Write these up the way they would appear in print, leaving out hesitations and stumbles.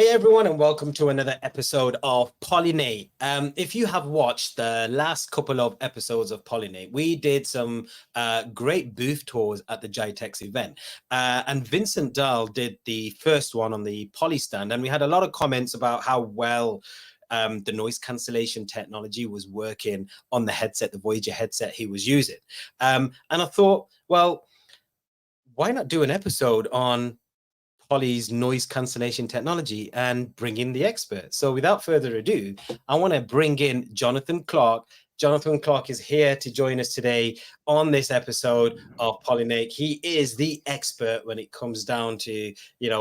Hey everyone, and welcome to another episode of Pollinate. If you have watched the last couple of episodes of Pollinate, we did some great booth tours at the GITEX event. And Vincent Dahl did the first one on the Poly stand, and we had a lot of comments about how well the noise cancellation technology was working on the headset, the Voyager headset he was using. And I thought, well, why not do an episode on Poly's noise cancellation technology and bring in the expert? So without further ado, I want to bring in Jonathan Clarke. Jonathan Clarke is here to join us today on this episode of Pollinate. He is the expert when it comes down to,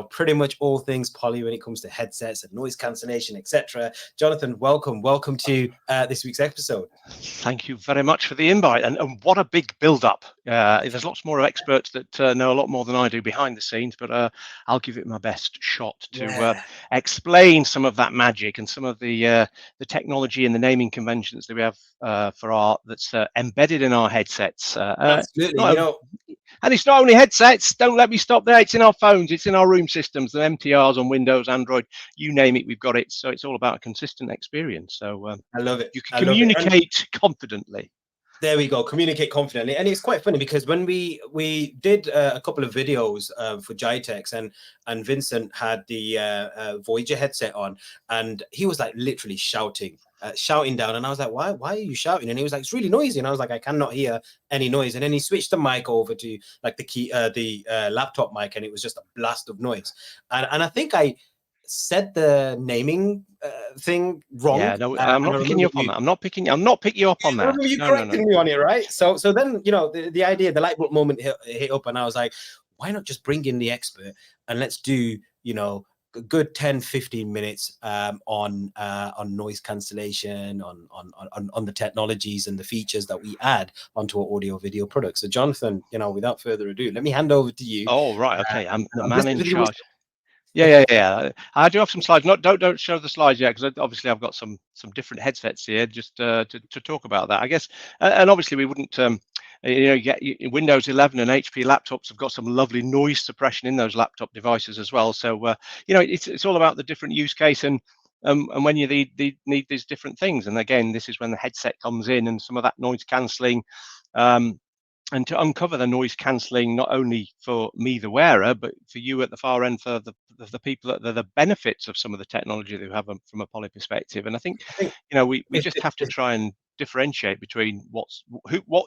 pretty much all things Poly when it comes to headsets and noise cancellation, etc. Jonathan, welcome to this week's episode. Thank you very much for the invite, and what a big build-up. There's lots more experts that know a lot more than I do behind the scenes, but I'll give it my best shot to explain some of that magic and some of the technology and the naming conventions that we have that's embedded in our headsets. Absolutely, and it's not only headsets. Don't let me stop there. It's in our phones. It's in our room systems, the MTRs on Windows, Android, you name it, we've got it. So it's all about a consistent experience. So I love it. You can communicate confidently. There we go. Communicate confidently. And it's quite funny because when we did a couple of videos for GITEX, and Vincent had the Voyager headset on, and he was like literally shouting down, and I was like, why are you shouting? And he was like, it's really noisy. And I was like, I cannot hear any noise. And then he switched the mic over to like the laptop mic, and it was just a blast of noise. And I think I said the naming thing wrong. Yeah, no, I'm not picking you up on that. I'm not picking you up on that. You corrected me on it, right? So then, the idea, the light bulb moment hit up, and I was like, why not just bring in the expert and let's do, a good 10-15 minutes on noise cancellation, on the technologies and the features that we add onto our audio video products. So Jonathan, without further ado, let me hand over to you. Oh, right, okay. I'm the man in charge. Yeah. I do have some slides. Don't show the slides yet, because obviously I've got some different headsets here just to talk about that, I guess. And obviously we wouldn't, Windows 11 and HP laptops have got some lovely noise suppression in those laptop devices as well. So it's all about the different use case and when you need these different things. And again, this is when the headset comes in and some of that noise cancelling. And to uncover the noise cancelling, not only for me, the wearer, but for you at the far end, for the people that the benefits of some of the technology that we have from a Poly perspective. And I think we just have to try and differentiate between what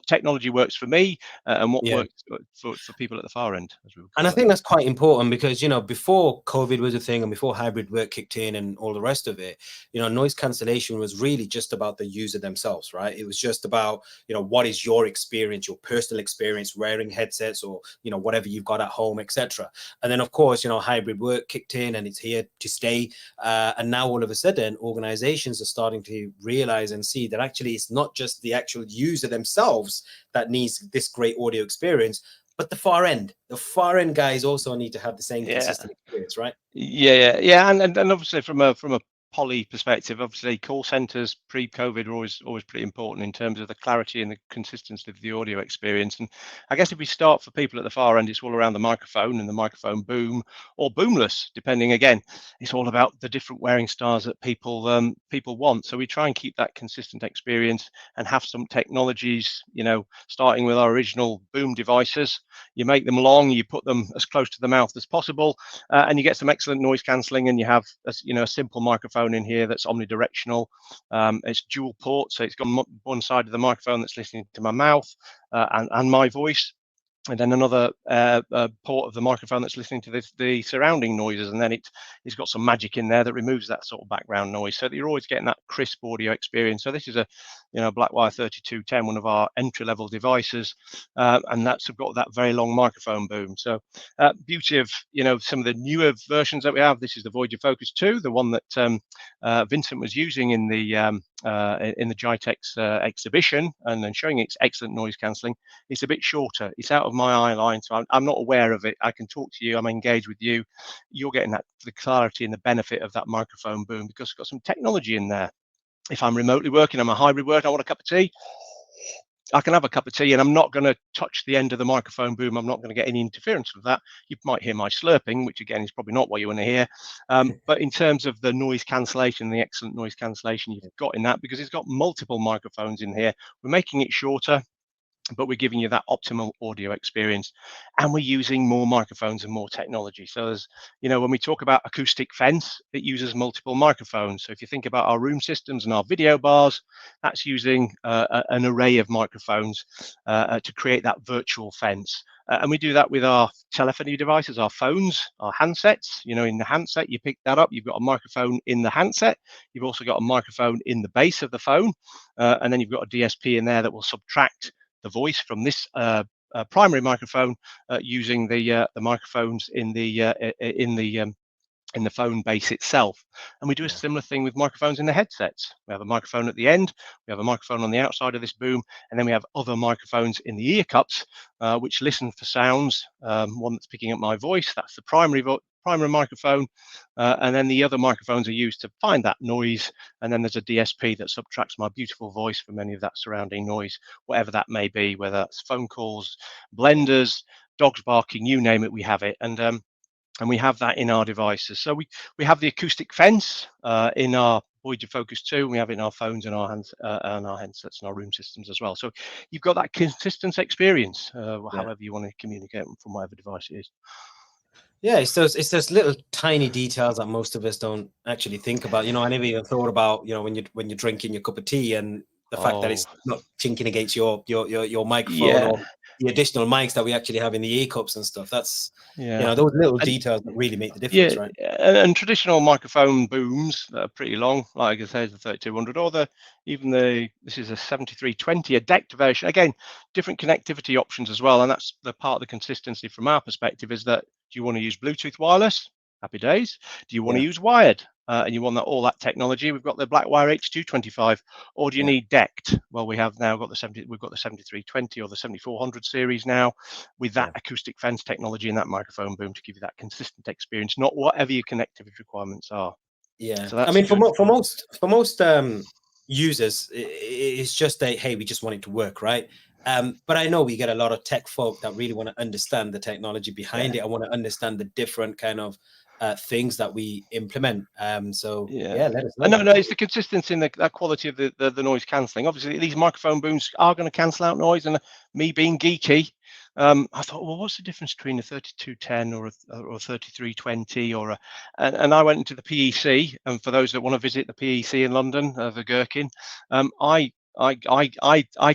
technology works for me and what works for people at the far end. And I think that's quite important because, before COVID was a thing and before hybrid work kicked in and all the rest of it, noise cancellation was really just about the user themselves, right? It was just about, what is your experience, your personal experience wearing headsets or, whatever you've got at home, etc. And then, of course, hybrid work kicked in and it's here to stay. And now all of a sudden, organizations are starting to realize and see that actually it's not just the actual user themselves that needs this great audio experience, but the far end guys also need to have the same consistent experience, right? Yeah, and obviously from a Poly perspective, obviously call centers pre-COVID are always pretty important in terms of the clarity and the consistency of the audio experience. And I guess if we start for people at the far end, it's all around the microphone and the microphone boom or boomless, depending. Again, it's all about the different wearing styles that people want. So we try and keep that consistent experience and have some technologies, starting with our original boom devices. You make them long, you put them as close to the mouth as possible, and you get some excellent noise cancelling. And you have a simple microphone in here that's omnidirectional. It's dual port, so it's got one side of the microphone that's listening to my mouth and my voice, and then another port of the microphone that's listening to the surrounding noises, and then it's got some magic in there that removes that sort of background noise, so that you're always getting that crisp audio experience. So this is a Blackwire 3210, one of our entry-level devices, and that's got that very long microphone boom. So beauty of some of the newer versions that we have. This is the Voyager Focus 2, the one that Vincent was using in the GITEX exhibition, and then showing its excellent noise cancelling. It's a bit shorter. It's out of my eye line, so I'm not aware of it. I can talk to you. I'm engaged with you. You're getting the clarity and the benefit of that microphone boom because it's got some technology in there. If I'm remotely working, I'm a hybrid worker, I want a cup of tea. I can have a cup of tea and I'm not going to touch the end of the microphone boom. I'm not going to get any interference with that. You might hear my slurping, which again is probably not what you want to hear. But in terms of the noise cancellation, the excellent noise cancellation you've got in that, because it's got multiple microphones in here, we're making it shorter, but we're giving you that optimal audio experience, and we're using more microphones and more technology. So there's, when we talk about acoustic fence, it uses multiple microphones. So if you think about our room systems and our video bars, that's using an array of microphones to create that virtual fence. And we do that with our telephony devices, our phones, our handsets. In the handset, you pick that up, you've got a microphone in the handset. You've also got a microphone in the base of the phone. And then you've got a DSP in there that will subtract the voice from this primary microphone using the microphones in the phone base itself. And we do a similar thing with microphones in the headsets. We have a microphone at the end, we have a microphone on the outside of this boom, and then we have other microphones in the ear cups, which listen for sounds. One that's picking up my voice, that's the primary microphone, and then the other microphones are used to find that noise, and then there's a DSP that subtracts my beautiful voice from any of that surrounding noise, whatever that may be, whether that's phone calls, blenders, dogs barking, you name it, we have it. And we have that in our devices. So we have the acoustic fence in our Voyager Focus 2, and we have it in our phones and our handsets and our room systems as well. So you've got that consistent experience, however you want to communicate from whatever device it is. Yeah, it's those little tiny details that most of us don't actually think about. I never even thought about, when you're drinking your cup of tea, and the fact that it's not chinking against your microphone, or the additional mics that we actually have in the ear cups and stuff. That's those little details that really make the difference, right? And traditional microphone booms that are pretty long, like I said, the 3200, or this is a 7320, a decked version. Again, different connectivity options as well, and that's the part of the consistency from our perspective, is that, do you want to use Bluetooth wireless? Happy days. Do you want to use wired? And you want all that technology? We've got the Blackwire H225. Or do you need decked? Well, we've got the 7320 or the 7400 series now, with that acoustic fence technology and that microphone boom to give you that consistent experience, not whatever your connectivity requirements are. Yeah, so that's, I mean, for most users, it's just hey, we just want it to work, right? But I know we get a lot of tech folk that really want to understand the technology behind it. I want to understand the different kind of things that we implement. So let us know. No, it's the consistency in that quality of the noise cancelling. Obviously, these microphone booms are going to cancel out noise, and me being geeky, I thought, well, what's the difference between a 3210 or a 3320 and I went into the PEC, and for those that want to visit the PEC in London, the Gherkin, I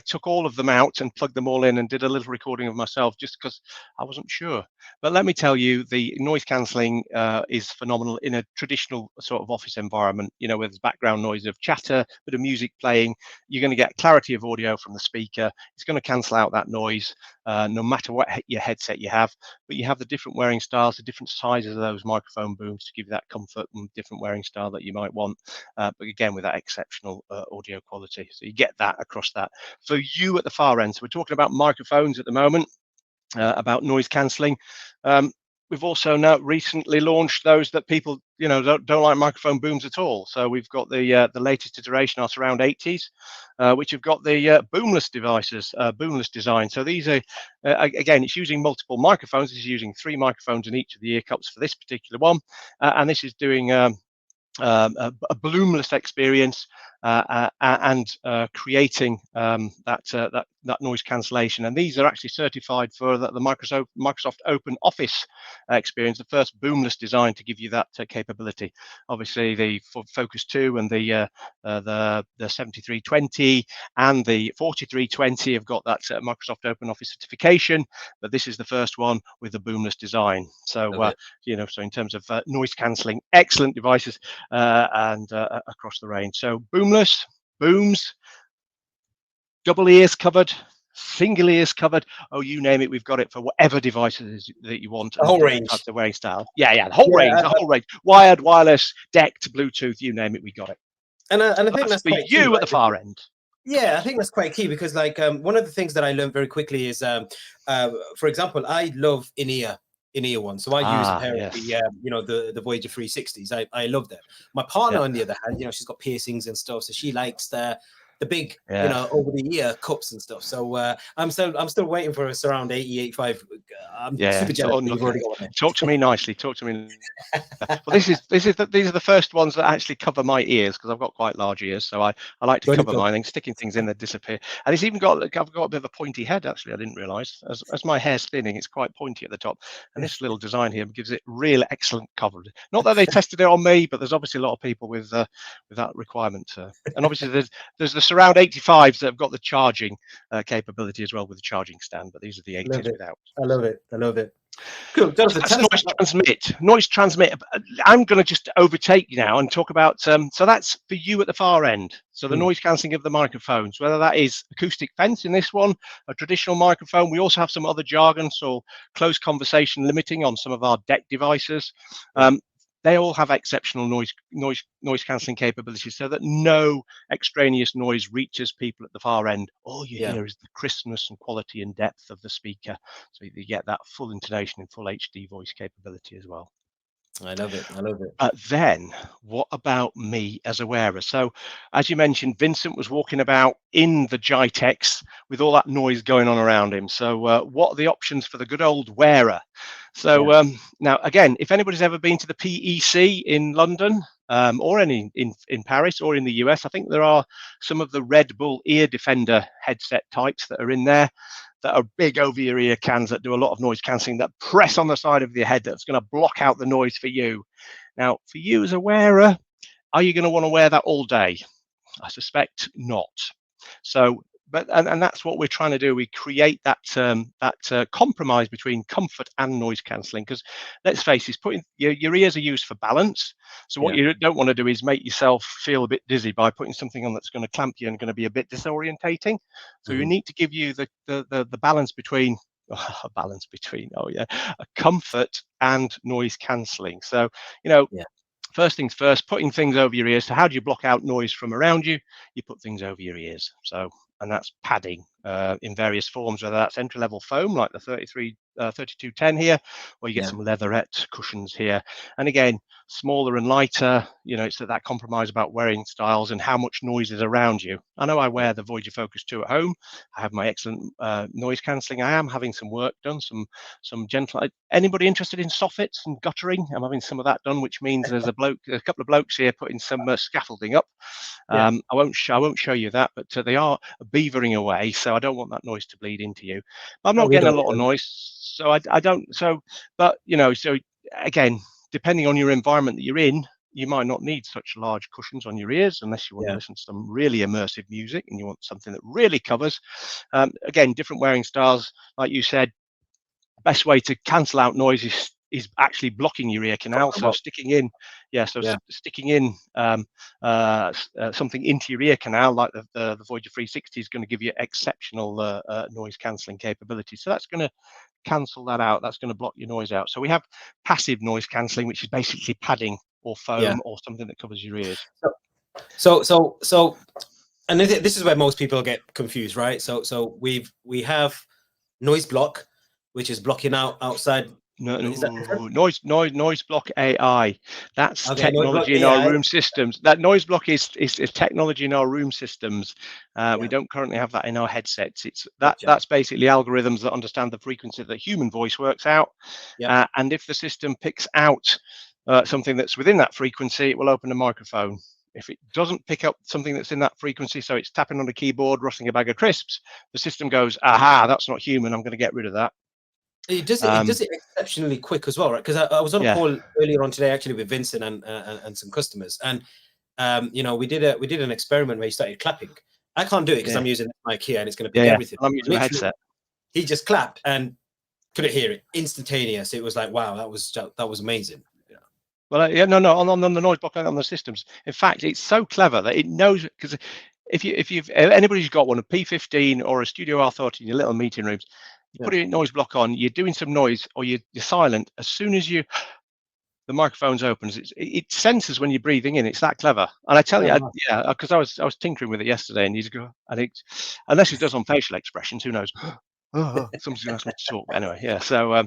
took all of them out and plugged them all in and did a little recording of myself, just because I wasn't sure. But let me tell you, the noise cancelling is phenomenal in a traditional sort of office environment, where there's background noise of chatter, bit of music playing. You're going to get clarity of audio from the speaker. It's going to cancel out that noise, no matter what your headset you have. But you have the different wearing styles, the different sizes of those microphone booms to give you that comfort and different wearing style that you might want. But again, with that exceptional audio quality. So you get that across that. For you at the far end, so we're talking about microphones at the moment, about noise cancelling. We've also now recently launched those that people don't like microphone booms at all. So we've got the latest iteration, our Surround 80s, which have got the boomless devices, boomless design. So these are again, it's using multiple microphones. It's using 3 microphones in each of the ear cups for this particular one, and this is doing a bloomless experience and creating that noise cancellation. And these are actually certified for the Microsoft Open Office experience, the first boomless design to give you that capability. Obviously, the Focus 2 and the 7320 and the 4320 have got that Microsoft Open Office certification, but this is the first one with the boomless design. So so in terms of noise cancelling, excellent devices and across the range. So boomless, booms, double ears covered, single ears covered. Oh, you name it, we've got it for whatever devices that you want. The whole range. Types of wearing style. The whole range. Wired, wireless, decked, Bluetooth, you name it, we got it. And I think that's for quite you key, at the far end. Yeah, I think that's quite key, because one of the things that I learned very quickly is, for example, I love in-ear ones. So I use a pair of the Voyager 360s. I love them. My partner, on the other hand, she's got piercings and stuff, so she likes the the big, Yeah. over the year cups and stuff. So I'm still waiting for a surround 80, 85. I'm Yeah. super jealous So that you've unlucky. already got one Talk to me nicely. Talk to me. Well, these are the first ones that actually cover my ears because I've got quite large ears, so I like to there. cover mine. I think sticking things in that disappear, and it's even got I've got a bit of a pointy head actually. I didn't realise as my hair's thinning, it's quite pointy at the top, and this little design here gives it real excellent coverage. Not that they tested it on me, but there's obviously a lot of people with that requirement, and obviously there's the surround 85s that have got the charging capability as well with the charging stand, but these are the I love 80s it. without. I love it. I love it. Cool. Jonathan, That's tell us noise about. transmit. Noise transmit. I'm going to just overtake you now and talk about. So that's for you at the far end. So the Mm, noise cancelling of the microphones, whether that is acoustic fence in this one, a traditional microphone. We also have some other jargon, so close conversation limiting on some of our deck devices. yeah. They all have exceptional noise cancelling capabilities, so that no extraneous noise reaches people at the far end. All you Yeah. hear is the crispness and quality and depth of the speaker, so you get that full intonation and full HD voice capability as well. I love it. I love it. Then, what about me as a wearer? So, as you mentioned, Vincent was walking about in the Jitex with all that noise going on around him. So, what are the options for the good old wearer? Yeah. So, now again, if anybody's ever been to the PEC in London, or in Paris or in the US, I think there are some of the Red Bull Ear Defender headset types that are in there that are big over your ear cans that do a lot of noise cancelling that press on the side of your head that's going to block out the noise for you. Now, for you as a wearer, are you going to want to wear that all day? I suspect not. So, and that's what we're trying to do. We create that compromise between comfort and noise cancelling. Because let's face it, putting your ears are used for balance. So what Yeah. you don't want to do is make yourself feel a bit dizzy by putting something on that's going to clamp you and going to be a bit disorientating. So you Hmm. need to give you the balance between a balance between a comfort and noise cancelling. So Yeah. first things first, putting things over your ears. So how do you block out noise from around you? You put things over your ears. So, and that's padding in various forms, whether that's entry level foam like the 3210 here, or you get Yeah. some leatherette cushions here. And again, smaller and lighter, it's that compromise about wearing styles and how much noise is around you. I know I wear the Voyager Focus 2 at home. I have my excellent noise cancelling. I am having some work done, some gentle. Anybody interested in soffits and guttering? I'm having some of that done, which means there's a couple of blokes here putting some scaffolding up. Yeah. I won't show you that, but they are beavering away, so I don't want that noise to bleed into you. But I'm No, not we getting a don't. lot of noise, so I don't. So, but so again, depending on your environment that you're in, you might not need such large cushions on your ears unless you want to Yeah. listen to some really immersive music and you want something that really covers. Again, different wearing styles, like you said. Best way to cancel out noise is actually blocking your ear canal. So sticking in, Yeah. sticking in something into your ear canal, like the Voyager 360, is going to give you exceptional noise cancelling capability. So that's going to cancel that out. That's going to block your noise out. So we have passive noise cancelling, which is basically padding or Yeah. foam or something that covers your ears. So, and this is where most people get confused, right? So we have noise block, which is blocking out outside. No, Is that different? noise block AI. That's Okay, noise block technology in our AI. room systems. That noise block is technology in our room systems. We Yeah. don't currently have that in our headsets. Gotcha. That's basically algorithms that understand the frequency that human voice works out. Yep. And if the system picks out something that's within that frequency, it will open a microphone. If it doesn't pick up something that's in that frequency, so it's tapping on a keyboard, rustling a bag of crisps, the system goes, aha, that's not human. I'm going to get rid of that. It does it. It does it exceptionally quick as well, right? Because I was on a Yeah. call earlier on today, actually, with Vincent and some customers, and we did an experiment where he started clapping. I can't do it because Yeah. I'm using my mic here, and it's going to pick Yeah. everything. I'm using a Literally, headset. he just clapped and couldn't hear it, instantaneous. It was like, wow, that was amazing. Yeah. Well, no, on the noise block on the systems. In fact, it's so clever that it knows, because if anybody's got one, a P15 or a Studio R30 in your little meeting rooms, you put a noise block on, you're doing some noise or you're silent. As soon as the microphone's opens, it senses when you're breathing in. It's that clever. And I tell you, Oh, because I was tinkering with it yesterday, and you go, unless it does on facial expressions, who knows? Somebody's going to ask me to talk. Anyway, yeah. So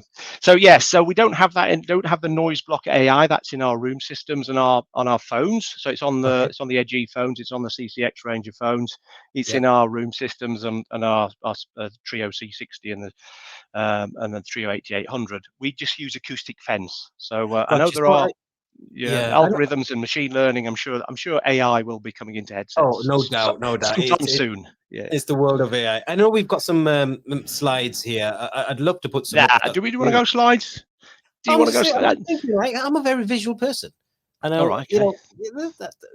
yes, so we don't have that. Don't have the noise block AI. That's in our room systems and on our phones. So Okay. it's on the Edge phones. It's on the CCX range of phones. It's Yeah. in our room systems and our Trio C60 and the Trio 8800. We just use acoustic fence. So I know Gotcha. there So are yeah yeah. algorithms and machine learning. I'm sure AI will be coming into Oh, headsets no doubt, no doubt. sometime soon. Yeah. It's the world of AI. I know we've got some slides here. I'd love to put some Yeah. up. Do we want to Really. go slides? Do you I'm want to just go? saying, I'm just thinking, right? I'm a very visual person. And All right. Okay.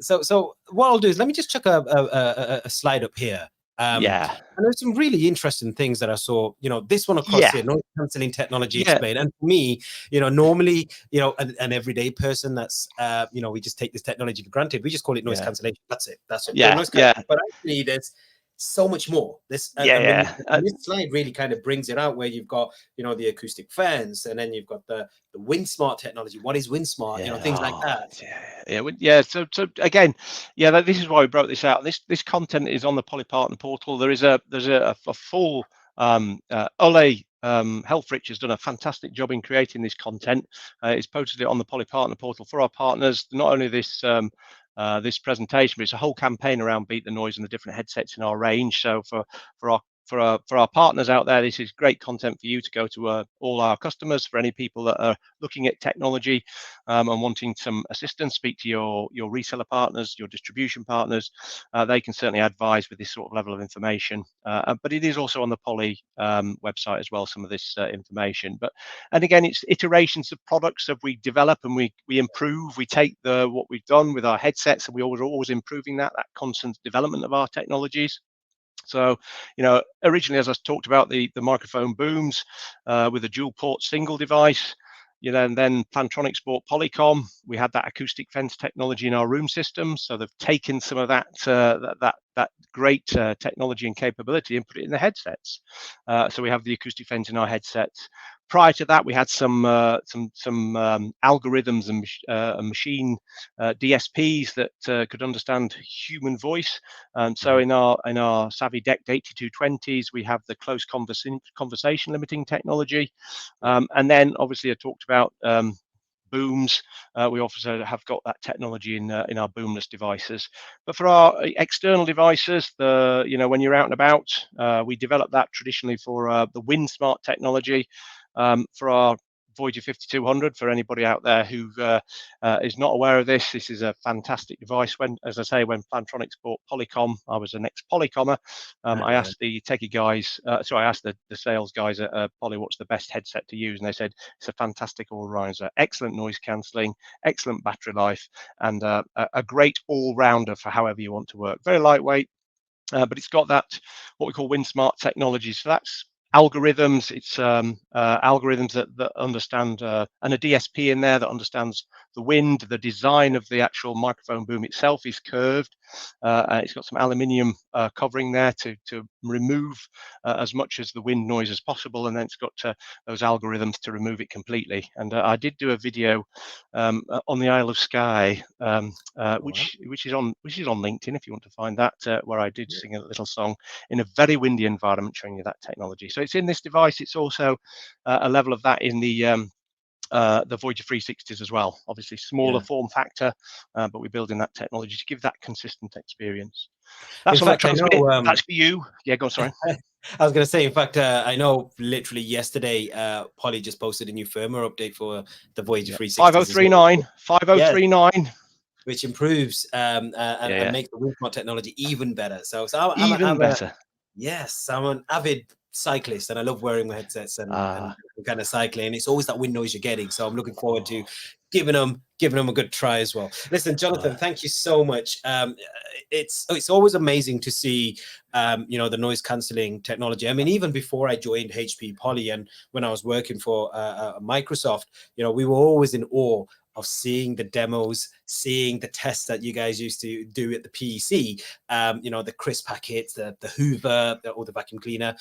so what I'll do is let me just check a slide up here. Yeah. And there's some really interesting things that I saw. This one across Yeah. here, noise cancelling technology Yeah. explained. And for me, normally, an everyday person that's, we just take this technology for granted. We just call it noise Yeah. cancellation. That's it. That's it. Yeah. Noise Yeah. cancellation. But actually, there's so much more. This Yeah. and when Yeah. this slide really kind of brings it out, where you've got the acoustic fence, and then you've got the WindSmart technology. What is WindSmart? Yeah. Things like Oh, that. yeah. So again, yeah. This is why we broke this out. This content is on the Poly Partner portal. There's a full Ole Helfrich has done a fantastic job in creating this content. He's posted it on the Poly Partner portal for our partners. Not only this presentation, but it's a whole campaign around Beat the Noise and the different headsets in our range. So for our partners out there, this is great content for you to go to all our customers. For any people that are looking at technology and wanting some assistance, speak to your reseller partners, your distribution partners. They can certainly advise with this sort of level of information. But it is also on the Poly website as well, some of this information. And again, it's iterations of products that we develop and we improve. We take what we've done with our headsets and we always improving that constant development of our technologies. So, originally, as I talked about, the microphone booms with a dual port single device, and then Plantronics bought Polycom. We had that acoustic fence technology in our room systems. So they've taken some of that that great technology and capability and put it in the headsets. So we have the acoustic fence in our headsets. Prior to that, we had some algorithms and machine DSPs that could understand human voice. So in our Savvy Deck 8220s, we have the close conversation limiting technology, and then obviously I talked about booms. We also have got that technology in our boomless devices. But for our external devices, when you're out and about, we developed that traditionally for the WindSmart technology. For our Voyager 5200, for anybody out there who is not aware of this, this is a fantastic device. When Plantronics bought Polycom, I was an ex-Polycommer. I asked the techie guys, I asked the sales guys at Poly, what's the best headset to use, and they said it's a fantastic all-rounder, excellent noise cancelling, excellent battery life, and a great all-rounder for however you want to work. Very lightweight, but it's got that what we call WindSmart technology. So that's algorithms. It's algorithms that understand and a DSP in there that understands the wind. The design of the actual microphone boom itself is curved. It's got some aluminium covering there to remove as much as the wind noise as possible, and then it's got those algorithms to remove it completely. And I did do a video on the Isle of Skye, which is on LinkedIn if you want to find that, where I did sing a little song in a very windy environment, showing you that technology. So it's in this device. It's also a level of that in the Voyager 360s as well. Obviously smaller form factor, but we're building that technology to give that consistent experience. That's In on that fact, I transmit. know. That's for you. Yeah, go on. Sorry. I was going to say, in fact, I know literally yesterday, Poly just posted a new firmware update for the Voyager 360s as well. 5039. Which improves and Yeah. makes the WindSmart technology even better. So Even better. Yes, I'm an avid cyclist and I love wearing my headsets and kind of cycling. It's always that wind noise you're getting. So I'm looking forward to giving them a good try as well. Listen, Jonathan, thank you so much. It's always amazing to see the noise cancelling technology. I mean, even before I joined HP Poly and when I was working for Microsoft, we were always in awe of seeing the demos, seeing the tests that you guys used to do at the PEC, the crisp packets, the Hoover or the vacuum cleaner,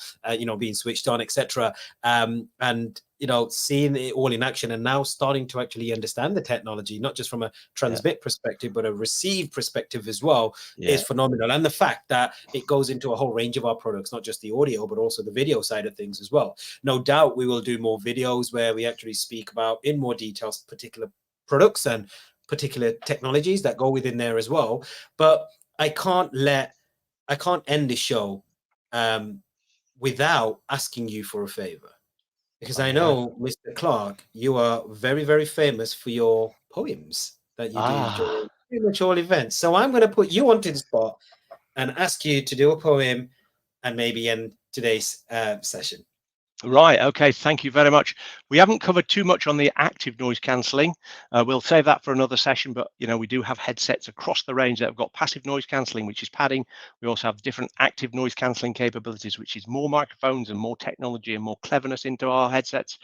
being switched on, etc. And seeing it all in action, and now starting to actually understand the technology, not just from a transmit perspective, but a receive perspective as well, is phenomenal. And the fact that it goes into a whole range of our products, not just the audio, but also the video side of things as well. No doubt we will do more videos where we actually speak about in more details particular products and particular technologies that go within there as well. But I can't end the show without asking you for a favor. Because I know, Mr. Clarke, you are very, very famous for your poems that you do during pretty much all events. So I'm going to put you onto the spot and ask you to do a poem and maybe end today's session. Right. Okay. Thank you very much. We haven't covered too much on the active noise cancelling. We'll save that for another session, but we do have headsets across the range that have got passive noise cancelling, which is padding. We also have different active noise cancelling capabilities, which is more microphones and more technology and more cleverness into our headsets.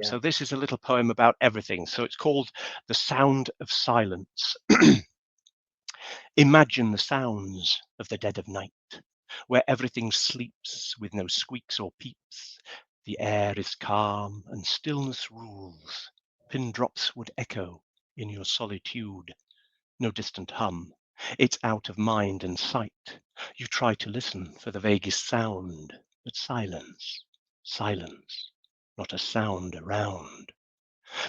So this is a little poem about everything. So it's called The Sound of Silence. Imagine the sounds of the dead of night, where everything sleeps with no squeaks or peeps. The air is calm and stillness rules. Pin drops would echo in your solitude. No distant hum. It's out of mind and sight. You try to listen for the vaguest sound, but silence, silence, not a sound around.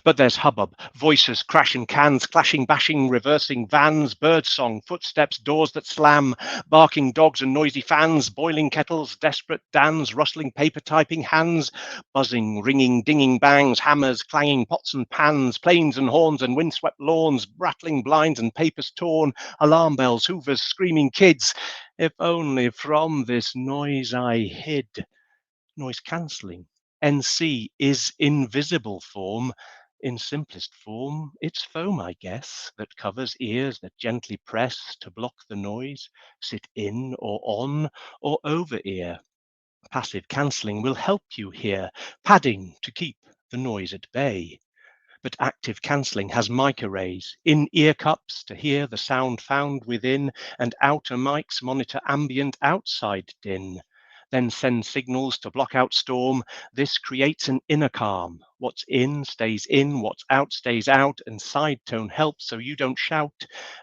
But there's hubbub, voices, crashing cans, clashing, bashing, reversing vans, birdsong, footsteps, doors that slam, barking dogs and noisy fans, boiling kettles, desperate dans, rustling paper typing hands, buzzing, ringing, dinging bangs, hammers, clanging pots and pans, planes and horns and windswept lawns, rattling blinds and papers torn, alarm bells, hoovers, screaming kids. If only from this noise I hid. Noise cancelling. NC is invisible form. In simplest form, it's foam, I guess, that covers ears that gently press to block the noise, sit in or on or over ear. Passive cancelling will help you hear, padding to keep the noise at bay. But active cancelling has mic arrays, in-ear cups to hear the sound found within, and outer mics monitor ambient outside din. Then send signals to block out storm. This creates an inner calm. What's in stays in, what's out stays out, and side tone helps so you don't shout.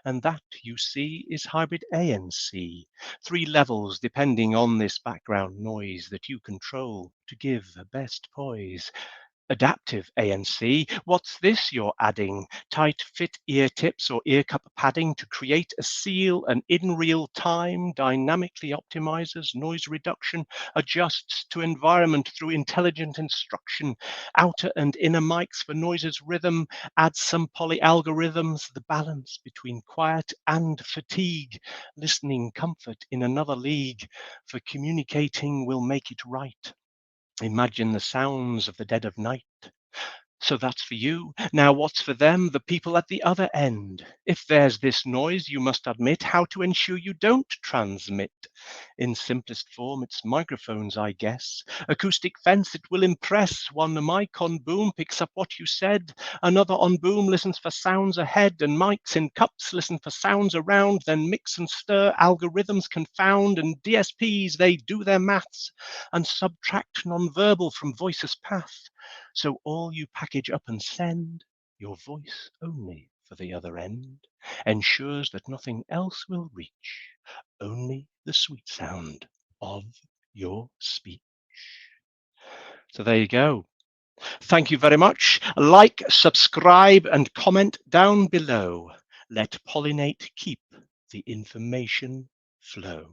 And that, you see, is hybrid ANC. 3 levels depending on this background noise that you control to give the best poise. Adaptive ANC, what's this you're adding? Tight fit ear tips or ear cup padding to create a seal, and in real time dynamically optimizes noise reduction, adjusts to environment through intelligent instruction, outer and inner mics for noises rhythm, adds some poly algorithms, the balance between quiet and fatigue, listening comfort in another league, for communicating will make it right. Imagine the sounds of the dead of night. So that's for you. Now, what's for them, the people at the other end? If there's this noise, you must admit how to ensure you don't transmit. In simplest form, it's microphones, I guess. Acoustic fence, it will impress. One mic on boom picks up what you said. Another on boom listens for sounds ahead, and mics in cups listen for sounds around. Then mix and stir, algorithms confound, and DSPs, they do their maths and subtract nonverbal from voice's path. So all you package up and send, your voice only for the other end, ensures that nothing else will reach, only the sweet sound of your speech. So there you go. Thank you very much. Like, subscribe, and comment down below. Let Pollinate keep the information flow.